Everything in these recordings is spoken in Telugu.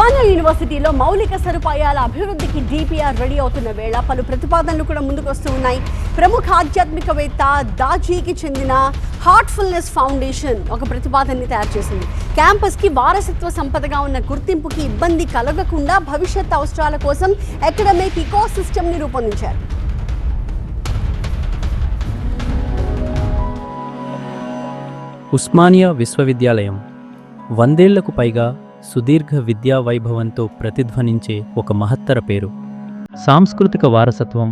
ఉస్మానియా యూనివర్సిటీలో మౌలిక సదుపాయాల అభివృద్ధికి డిపిఆర్ రెడీ అవుతున్న వేళ పలు ప్రతిపాదనలు కూడా ముందుకొస్తూ ఉన్నాయి. ప్రముఖ ఆధ్యాత్మికవేత్త దాజీకి చెందిన హార్ట్ఫుల్నెస్ ఫౌండేషన్ ఒక ప్రతిపాదనని తయారు చేసింది. క్యాంపస్కి వారసత్వ సంపదగా ఉన్న గుర్తింపుకి ఇబ్బంది కలగకుండా భవిష్యత్ అవసరాల కోసం అకాడమిక్ ఇకోసిస్టమ్ని రూపొందించారు. ఉస్మానియా విశ్వవిద్యాలయం 100 ఏళ్లకు పైగా సుదీర్ఘ విద్యా వైభవంతో ప్రతిధ్వనించే ఒక మహత్తర పేరు. సాంస్కృతిక వారసత్వం,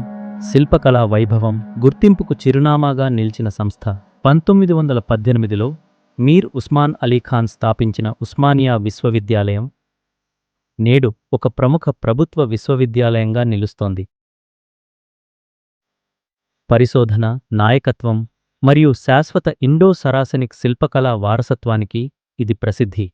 శిల్పకళా వైభవం, గుర్తింపుకు చిరునామాగా నిలిచిన సంస్థ 1918లో మీర్ ఉస్మాన్ అలీ ఖాన్ స్థాపించిన ఉస్మానియా విశ్వవిద్యాలయం నేడు ఒక ప్రముఖ ప్రభుత్వ విశ్వవిద్యాలయంగా నిలుస్తోంది. పరిశోధన, నాయకత్వం మరియు శాశ్వత ఇండో-సరాసనిక్ శిల్పకళా వారసత్వానికి ఇది ప్రసిద్ధి.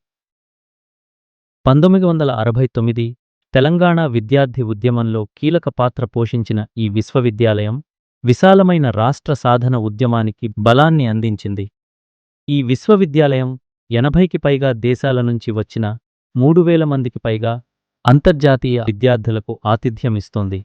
1969 తెలంగాణ విద్యార్థి ఉద్యమంలో కీలక పాత్ర పోషించిన ఈ విశ్వవిద్యాలయం విశాలమైన రాష్ట్ర సాధన ఉద్యమానికి బలాన్ని అందించింది. ఈ విశ్వవిద్యాలయం 80కి పైగా దేశాల నుంచి వచ్చిన 3000 మందికి పైగా అంతర్జాతీయ విద్యార్థులకు ఆతిథ్యమిస్తోంది.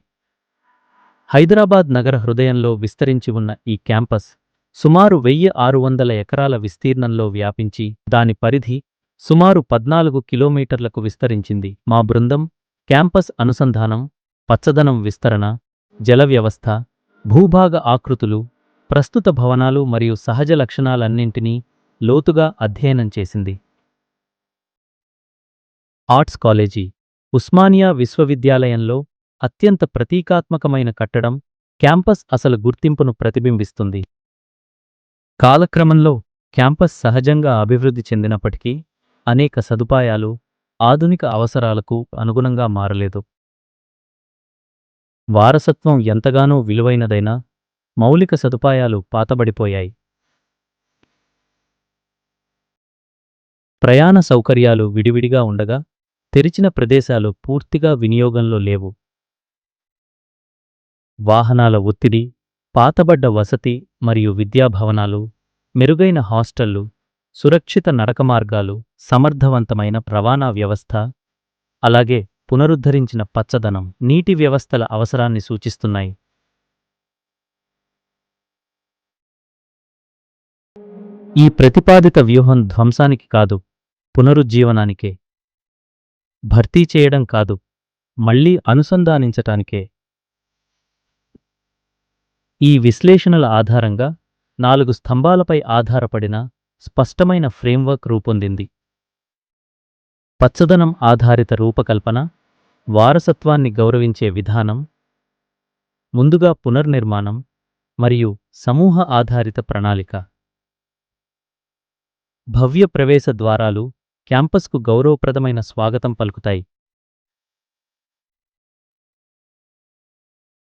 హైదరాబాద్ నగర హృదయంలో విస్తరించి ఉన్న ఈ క్యాంపస్ సుమారు 1600 ఎకరాల విస్తీర్ణంలో వ్యాపించి దాని పరిధి సుమారు 14 కిలోమీటర్లకు విస్తరించింది. మా బృందం క్యాంపస్ అనుసంధానం, పచ్చదనం విస్తరణ, జల వ్యవస్థ, భూభాగ ఆకృతులు, ప్రస్తుత భవనాలు మరియు సహజ లక్షణాలన్నింటినీ లోతుగా అధ్యయనం చేసింది. ఆర్ట్స్ కాలేజీ ఉస్మానియా విశ్వవిద్యాలయంలో అత్యంత ప్రతీకాత్మకమైన కట్టడం క్యాంపస్ అసలు గుర్తింపును ప్రతిబింబిస్తుంది. కాలక్రమంలో క్యాంపస్ సహజంగా అభివృద్ధి చెందినప్పటికీ అనేక సదుపాయాలు ఆధునిక అవసరాలకు అనుగుణంగా మారలేదు. వారసత్వం ఎంతగానో విలువైనదైనా మౌలిక సదుపాయాలు పాతబడిపోయాయి. ప్రయాణ సౌకర్యాలు విడివిడిగా ఉండగా తెరిచిన ప్రదేశాలు పూర్తిగా వినియోగంలో లేవు. వాహనాల ఒత్తిడి, పాతబడ్డ వసతి మరియు విద్యాభవనాలు, మెరుగైన హాస్టళ్లు, సురక్షిత నడక మార్గాలు, సమర్థవంతమైన రవాణా వ్యవస్థ, అలాగే పునరుద్ధరించిన పచ్చదనం, నీటి వ్యవస్థల అవసరాన్ని సూచిస్తున్నాయి. ఈ ప్రతిపాదిత వ్యూహం ధ్వంసానికి కాదు, పునరుజ్జీవనానికే. భర్తీ చేయడం కాదు, మళ్లీ అనుసంధానించటానికే. ఈ విశ్లేషణల ఆధారంగా 4 స్తంభాలపై ఆధారపడిన స్పష్టమైన ఫ్రేమ్వర్క్ రూపొందింది. పచ్చదనం ఆధారిత రూపకల్పన, వారసత్వాన్ని గౌరవించే విధానం, ముందుగా పునర్నిర్మాణం మరియు సమూహ ఆధారిత ప్రణాళిక. భవ్య ప్రవేశ ద్వారాలు క్యాంపస్కు గౌరవప్రదమైన స్వాగతం పలుకుతాయి.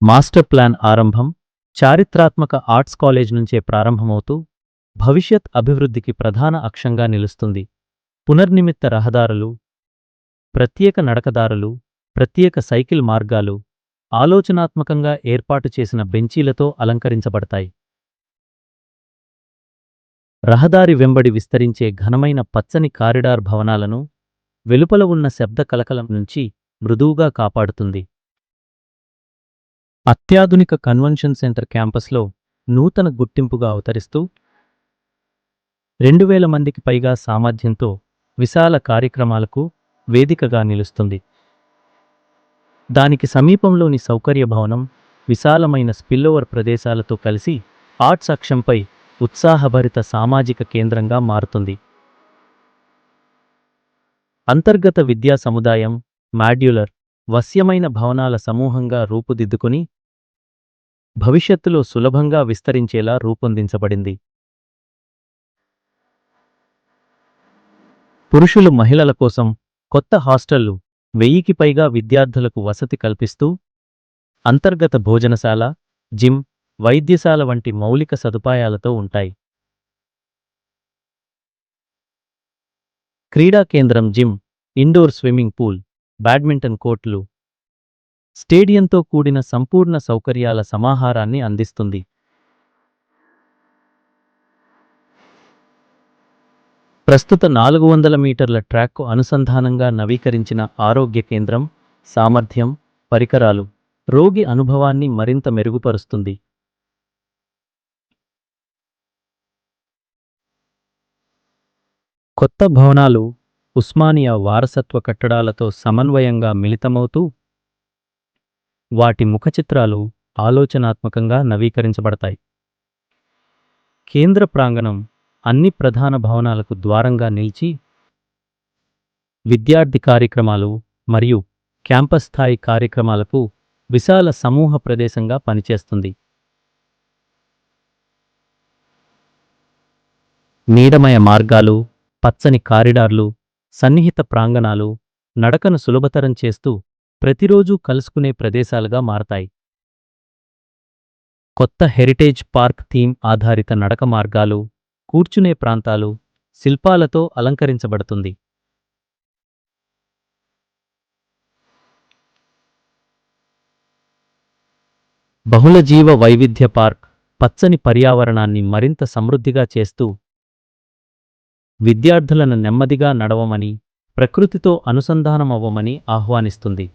మాస్టర్ ప్లాన్ ఆరంభం చారిత్రాత్మక ఆర్ట్స్ కాలేజ్ నుంచే ప్రారంభమవుతూ భవిష్యత్ అభివృద్ధికి ప్రధాన అక్షంగా నిలుస్తుంది. పునర్నిమిత్త రహదారులు, ప్రత్యేక నడకదారులు, ప్రత్యేక సైకిల్ మార్గాలు ఆలోచనాత్మకంగా ఏర్పాటు చేసిన బెంచీలతో అలంకరించబడతాయి. రహదారి వెంబడి విస్తరించే ఘనమైన పచ్చని కారిడార్ భవనాలను వెలుపల ఉన్న శబ్ద కలకలం నుంచి మృదువుగా కాపాడుతుంది. అత్యాధునిక కన్వెన్షన్ సెంటర్ క్యాంపస్లో నూతన గుర్తింపుగా అవతరిస్తూ 2000 మందికి పైగా సామర్థ్యంతో విశాల కార్యక్రమాలకు వేదికగా నిలుస్తుంది. దానికి సమీపంలోని సౌకర్య భవనం విశాలమైన స్పిల్లోవర్ ప్రదేశాలతో కలిసి ఆర్ట్స్ అక్షంపై ఉత్సాహభరిత సామాజిక కేంద్రంగా మారుతుంది. అంతర్గత విద్యా సముదాయం మాడ్యులర్, వశ్యమైన భవనాల సమూహంగా రూపుదిద్దుకుని భవిష్యత్తులో సులభంగా విస్తరించేలా రూపొందించబడింది. పురుషులు, మహిళల కోసం కొత్త హాస్టళ్లు 1000కి పైగా విద్యార్థులకు వసతి కల్పిస్తూ అంతర్గత భోజనశాల, జిమ్, వైద్యశాల వంటి మౌలిక సదుపాయాలతో ఉంటాయి. క్రీడా కేంద్రం, gym, indoor swimming pool, badminton కోర్టులు, స్టేడియంతో కూడిన సంపూర్ణ సౌకర్యాల సమాహారాన్ని అందిస్తుంది. ప్రస్తుత 400 మీటర్ల ట్రాక్కు అనుసంధానంగా నవీకరించిన ఆరోగ్య కేంద్రం సామర్థ్యం, పరికరాలు రోగి అనుభవాన్ని మరింత మెరుగుపరుస్తుంది. కొత్త భవనాలు ఉస్మానియా వారసత్వ కట్టడాలతో సమన్వయంగా మిళితమవుతూ వాటి ముఖచిత్రాలు ఆలోచనాత్మకంగా నవీకరించబడతాయి. కేంద్ర ప్రాంగణం అన్ని ప్రధాన భవనాలకు ద్వారంగా నిలిచి విద్యార్థి కార్యక్రమాలు మరియు క్యాంపస్ స్థాయి కార్యక్రమాలకు విశాల సమూహ ప్రదేశంగా పనిచేస్తుంది. నీడమయ మార్గాలు, పచ్చని కారిడార్లు, సన్నిహిత ప్రాంగణాలు నడకను సులభతరం చేస్తూ ప్రతిరోజూ కలుసుకునే ప్రదేశాలుగా మారతాయి. కొత్త హెరిటేజ్ పార్క్ థీమ్ ఆధారిత నడక మార్గాలు, కూర్చునే ప్రాంతాలు శిల్పాలతో అలంకరించబడుతుంది. బహుళజీవ వైవిధ్య పార్క్ పచ్చని పర్యావరణాన్ని మరింత సమృద్ధిగా చేస్తూ విద్యార్థులను నెమ్మదిగా నడవమని, ప్రకృతితో అనుసంధానమవ్వమని ఆహ్వానిస్తుంది.